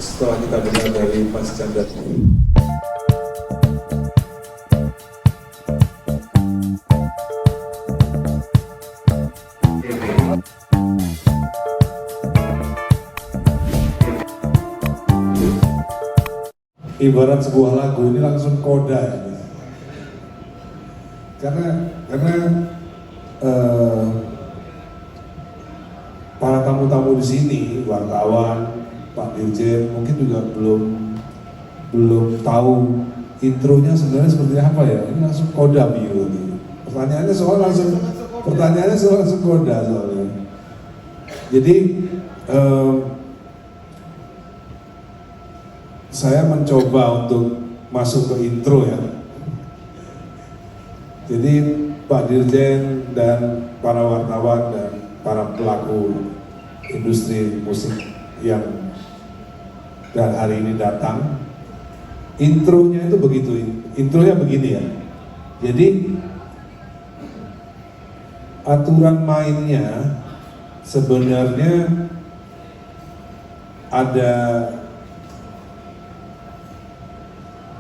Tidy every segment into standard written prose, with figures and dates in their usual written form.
setelah kita dengar dari Mas Chandra. Ibarat sebuah lagu ini langsung koda ya. Karena para tamu-tamu di sini, wartawan, Pak Dirjen mungkin juga belum tahu intronya sebenarnya seperti apa ya. Ini langsung koda bio nih. Pertanyaannya langsung koda soalnya. Jadi saya mencoba untuk masuk ke intro ya. Jadi Pak Dirjen dan para wartawan dan para pelaku industri musik yang dan hari ini datang, intronya itu begitu, intronya begini ya. Jadi aturan mainnya sebenarnya ada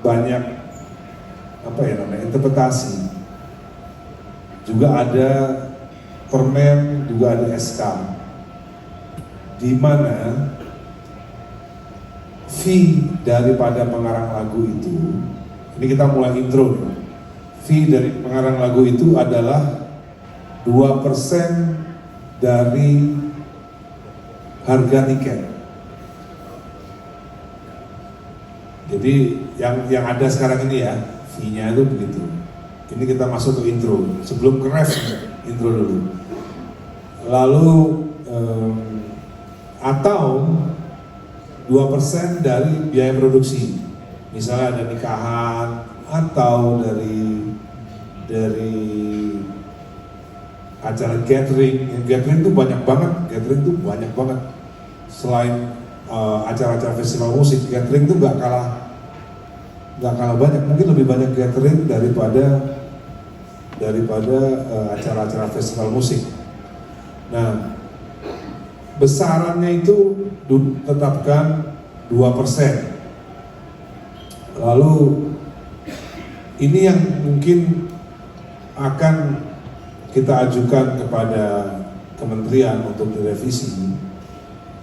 banyak interpretasi, juga ada permen, juga ada SK, di mana fee daripada pengarang lagu itu, ini kita mulai intro nih. Fee dari pengarang lagu itu adalah 2% dari harga tiket. Jadi yang ada sekarang ini ya, fee-nya itu begitu. Ini kita masuk ke intro. Sebelum ke ref, intro dulu. Lalu atau 2% dari biaya produksi. Misalnya ada nikahan atau dari acara gathering. Gathering itu banyak banget. Selain acara-acara festival musik, gathering itu nggak kalah banyak, mungkin lebih banyak gathering daripada acara-acara festival musik. Nah, besarannya itu tetapkan 2%. Lalu ini yang mungkin akan kita ajukan kepada kementerian untuk direvisi,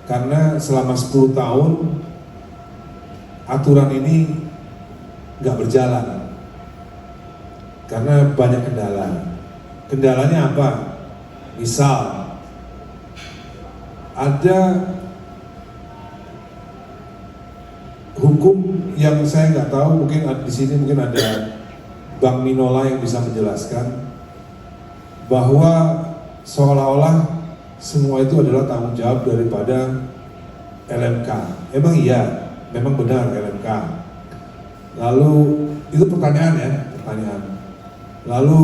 karena selama 10 tahun aturan ini nggak berjalan karena banyak kendala. Kendalanya apa? Misal ada hukum yang saya nggak tahu, mungkin di sini mungkin ada Bang Minola yang bisa menjelaskan, bahwa seolah-olah semua itu adalah tanggung jawab daripada LMK. Emang iya, memang benar LMK. Lalu itu pertanyaan. Lalu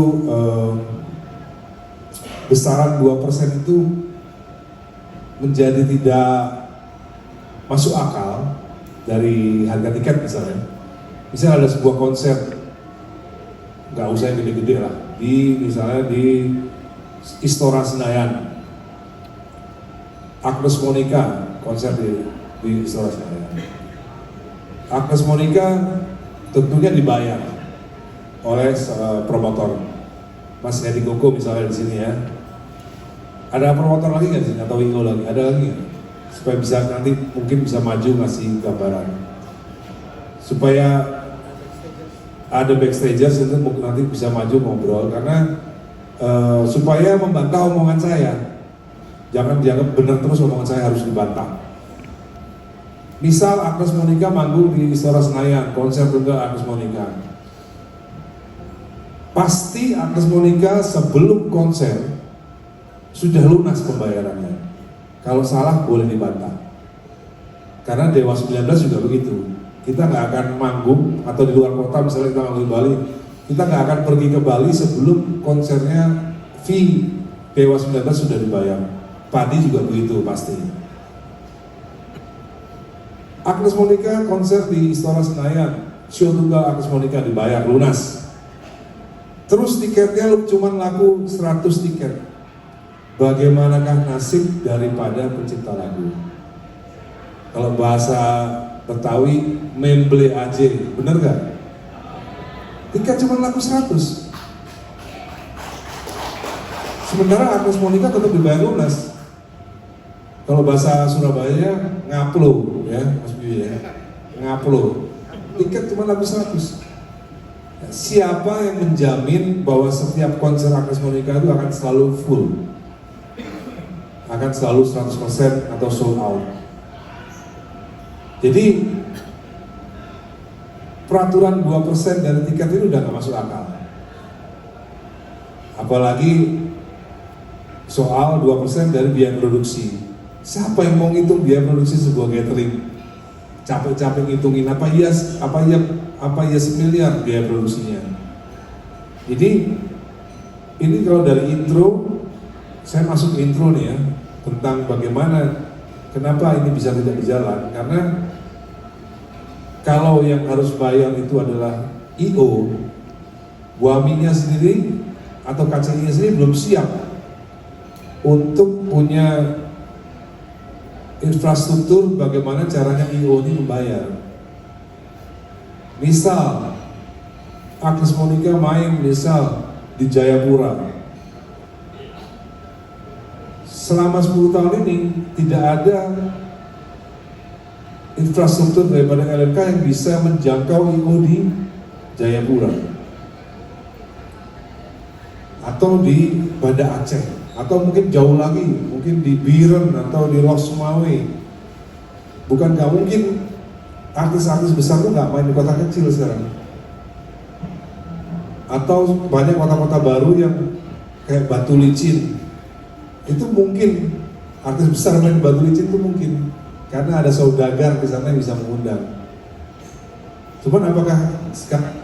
besaran 2% itu menjadi tidak masuk akal dari harga tiket misalnya. Misalnya ada sebuah konser, nggak usah yang gede-gede lah, misalnya di Istora Senayan, Agnes Monica konser di Istora Senayan. Agnes Monica tentunya dibayar oleh promotor, Mas Hedi Koko misalnya di sini ya. Ada promotor lagi nggak di sini atau Ingo lagi? Ada lagi nggak? Supaya bisa nanti mungkin bisa maju ngasih gambaran. Supaya ada backstagers itu nanti bisa maju ngobrol, karena supaya membantah omongan saya. Jangan dianggap benar terus omongan saya harus dibantah. Misal Agnes Monica manggung di Istora Senayan, konser juga Agnes Monica. Pasti Agnes Monica sebelum konser sudah lunas pembayarannya. Kalau salah boleh dibantah. Karena Dewa 19 juga begitu. Kita nggak akan manggung atau di luar kota, misalnya kita manggung di Bali, kita nggak akan pergi ke Bali sebelum konsernya fee Dewa 19 sudah dibayar. Padi juga begitu pasti. Agnes Monica konser di Istora Senayan, show tunggal Agnes Monica dibayar lunas. Terus tiketnya cuma laku 100 tiket. Bagaimanakah nasib daripada pencipta lagu? Kalau bahasa Betawi memble aja, bener gak? Tiket cuma laku 100. Sementara Agnes Monica tetap dibayar lunas. Kalau bahasa Surabaya ngaplo ya Mas Bibi ya, ngaplo. Tiket cuma laku 100. Siapa yang menjamin bahwa setiap konser Agnes Monica itu akan selalu full? Akan selalu 100% atau sold out? Jadi peraturan 2% dari tiket itu udah gak masuk akal. Apalagi soal 2% dari biaya produksi. Siapa yang mau ngitung biaya produksi sebuah catering? Capek-capek ngitungin apa iya semiliar biaya produksinya. Jadi ini kalau dari intro, saya masuk intro nih ya, tentang bagaimana kenapa ini bisa tidak berjalan. Karena kalau yang harus bayar itu adalah IO, Waminya sendiri atau KCI-nya sendiri belum siap untuk punya infrastruktur bagaimana caranya IO ini membayar. Misal Agnes Monica main misal di Jayapura, selama 10 tahun ini tidak ada infrastruktur daripada LMK yang bisa menjangkau IO di Jayapura atau di Banda Aceh, atau mungkin jauh lagi, mungkin di Biren atau di Lok Sumawe. Bukan gak mungkin artis-artis besar tuh gak main di kota kecil sekarang. Atau banyak kota-kota baru yang kayak Batu Licin, itu mungkin artis besar main di Batu Licin itu mungkin karena ada saudagar di sana yang bisa mengundang. Cuman apakah sekarang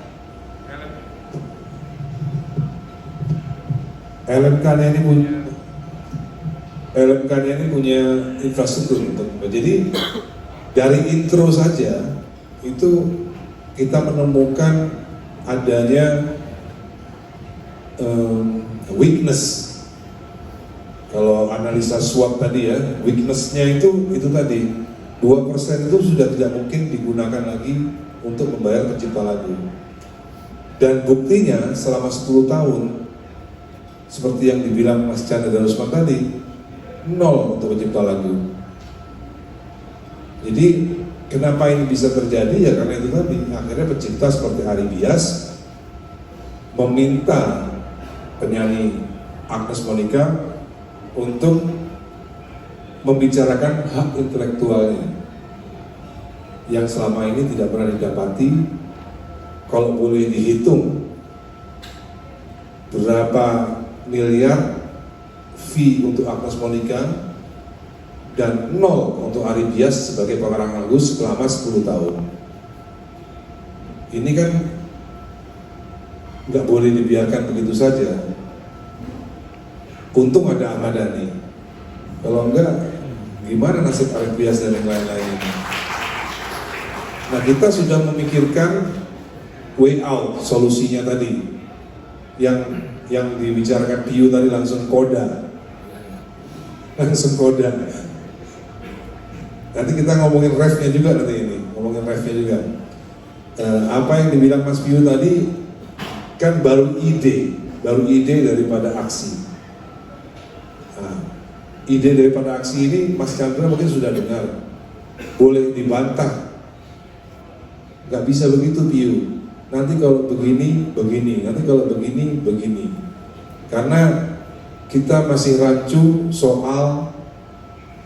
LMK-nya ini punya infrastruktur untuk, jadi dari intro saja itu kita menemukan adanya weakness. Kalau analisa SWOT tadi ya, weakness-nya itu tadi 2% itu sudah tidak mungkin digunakan lagi untuk membayar pencipta lagu. Dan buktinya selama 10 tahun seperti yang dibilang Mas Chandra Darusman tadi, 0 untuk pencipta lagu. Jadi kenapa ini bisa terjadi ya karena itu tadi, akhirnya pencipta seperti Ari Bias meminta penyanyi Agnes Monica untuk membicarakan hak intelektualnya yang selama ini tidak pernah didapati. Kalau boleh dihitung berapa miliar fee untuk Agnes Monica dan 0 untuk Ari Bias sebagai pengarang lagu selama 10 tahun. Ini kan nggak boleh dibiarkan begitu saja. Untung ada Ahmad Dhani. Kalau enggak, gimana nasib Ari Bias dan yang lain-lain ini? Nah, kita sudah memikirkan way out, solusinya tadi. Yang dibicarakan Piyu tadi langsung koda. Nanti kita ngomongin refnya juga nanti ini, apa yang dibilang Mas Piyu tadi kan baru ide daripada aksi. Nah, ide daripada aksi ini Mas Chandra mungkin sudah dengar, boleh dibantah, nggak bisa begitu Piyu. Nanti kalau begini, nanti kalau begini. Karena kita masih rancu soal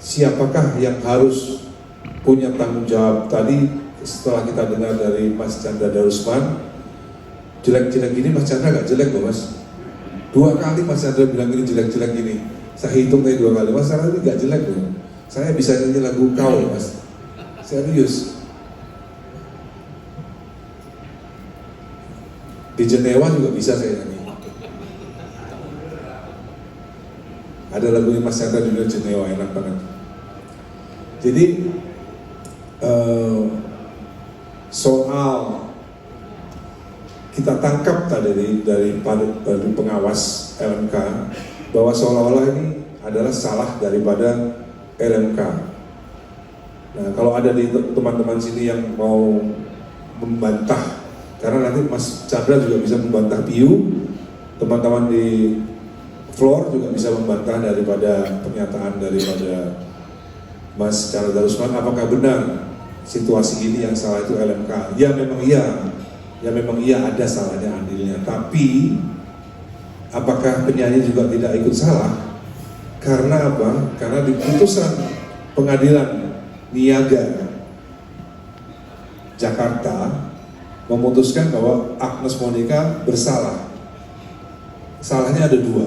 siapakah yang harus punya tanggung jawab. Tadi setelah kita dengar dari Mas Chandra Darusman, jelek-jelek gini Mas Chandra gak jelek loh Mas. 2 kali Mas Chandra bilang ini jelek-jelek gini. Saya hitung tadi 2 kali, Mas Chandra ini gak jelek loh. Saya bisa nyanyi lagu kau Mas. Serius. Di Jenewa juga bisa saya nyanyi. Ada lagunya Mas Chandra di Jenewa, enak banget. Jadi soal kita tangkap tadi dari pengawas LMK bahwa seolah-olah ini adalah salah daripada LMK. Nah, kalau ada di teman-teman sini yang mau membantah, karena nanti Mas Chandra juga bisa membantah Piu, teman-teman di floor juga bisa membantah daripada pernyataan daripada Mas Chandra Darusman, apakah benar situasi ini yang salah itu LMK? Ya memang iya ada salahnya andilnya, tapi apakah penyanyi juga tidak ikut salah? Karena apa? Karena di putusan pengadilan Niaga Jakarta memutuskan bahwa Agnes Monica bersalah. Salahnya ada dua.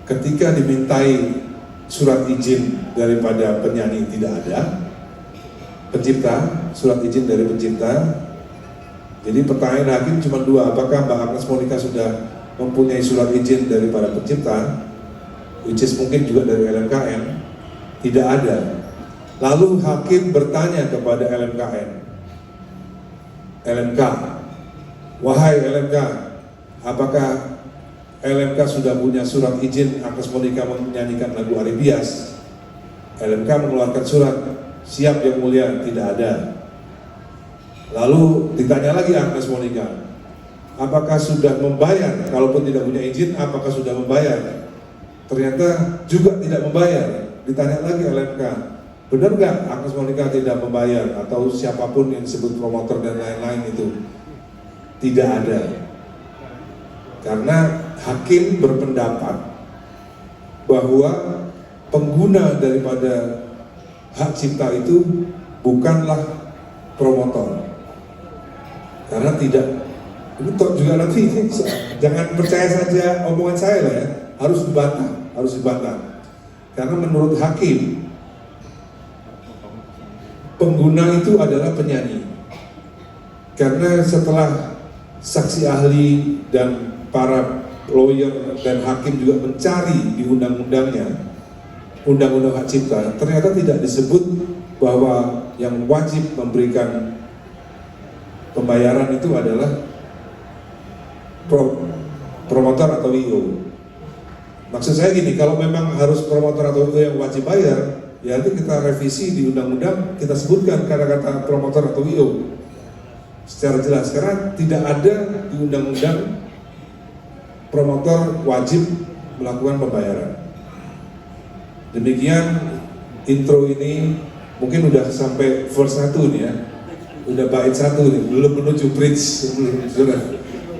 Ketika dimintai surat izin daripada penyanyi tidak ada, pencipta, surat izin dari pencipta. Jadi pertanyaan hakim cuma dua, apakah Mbak Agnes Monica sudah mempunyai surat izin daripada pencipta, which is mungkin juga dari LMKN, tidak ada. Lalu hakim bertanya kepada LMK, wahai LMK, apakah LMK sudah punya surat izin Agnes Monica menyanyikan lagu Ari Bias? LMK mengeluarkan surat, siap yang mulia, tidak ada. Lalu ditanya lagi Agnes Monica, apakah sudah membayar? Kalaupun tidak punya izin, apakah sudah membayar? Ternyata juga tidak membayar. Ditanya lagi LMK, benar nggak Agnes Monica tidak membayar atau siapapun yang disebut promotor dan lain-lain itu? Tidak ada. Karena hakim berpendapat bahwa pengguna daripada hak cipta itu bukanlah promotor. Karena tidak, ini juga nanti jangan percaya saja omongan saya lah ya, harus dibantah. Karena menurut hakim, pengguna itu adalah penyanyi. Karena setelah saksi ahli dan para lawyer dan hakim juga mencari di undang-undangnya, undang-undang hak cipta, ternyata tidak disebut bahwa yang wajib memberikan pembayaran itu adalah promotor atau IO. Maksud saya gini, kalau memang harus promotor atau IO yang wajib bayar, ya nanti kita revisi di undang-undang, kita sebutkan kata-kata promotor atau IO secara jelas, karena tidak ada di undang-undang promotor wajib melakukan pembayaran. Demikian intro ini, mungkin udah sampai verse 1 nih ya, udah bait 1 nih, belum menuju bridge, sudah.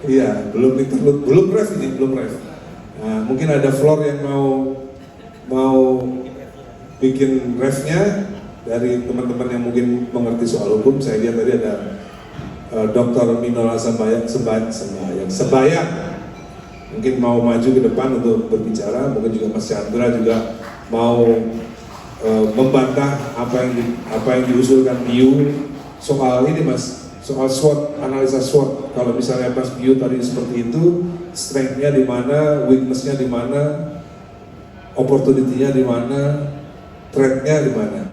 Iya, belum interlude, belum ref ini, belum ref. Nah, mungkin ada floor yang mau bikin refnya dari teman-teman yang mungkin mengerti soal hukum. Saya lihat tadi ada Dr. Minola Sembayang, mungkin mau maju ke depan untuk berbicara. Mungkin juga Mas Chandra juga mau membantah apa yang diusulkan Piu soal ini, Mas, soal SWOT, analisa SWOT. Kalau misalnya Mas Piu tadi seperti itu, strength-nya di mana, weakness-nya di mana, opportunity-nya di mana, threat-nya di mana.